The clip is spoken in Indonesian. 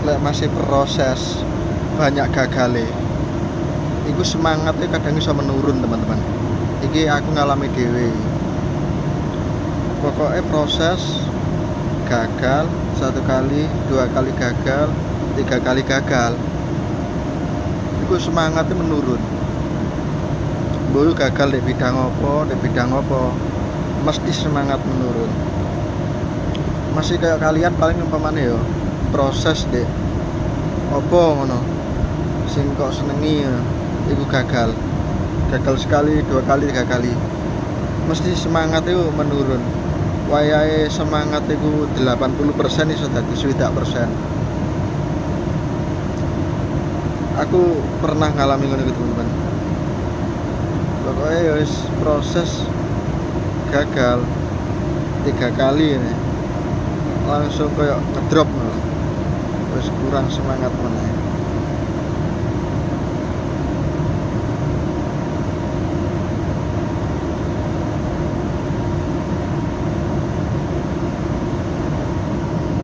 lek masih proses banyak gagale iku semangatnya kadang iso menurun teman-teman. Iki aku ngalami dhewe. Pokoknya proses gagal, 1 kali, 2 kali gagal, 3 kali gagal, iku semangatnya menurun. Mbok gagal di bidang apa, mesti semangat menurun. Masih kayak kalian paling umpamane yo proses dek apa ngono sing kok senengi ya, iku gagal sekali, 2 kali, 3 kali, mesti semangat itu menurun. Wayahe semangat iku 80% iso dadi 20%. Aku pernah ngalami ngono iku teman-teman. Pokoknya ya wis proses gagal 3 kali ini langsung kayak ngedrop malah, wis kurang semangat meneh.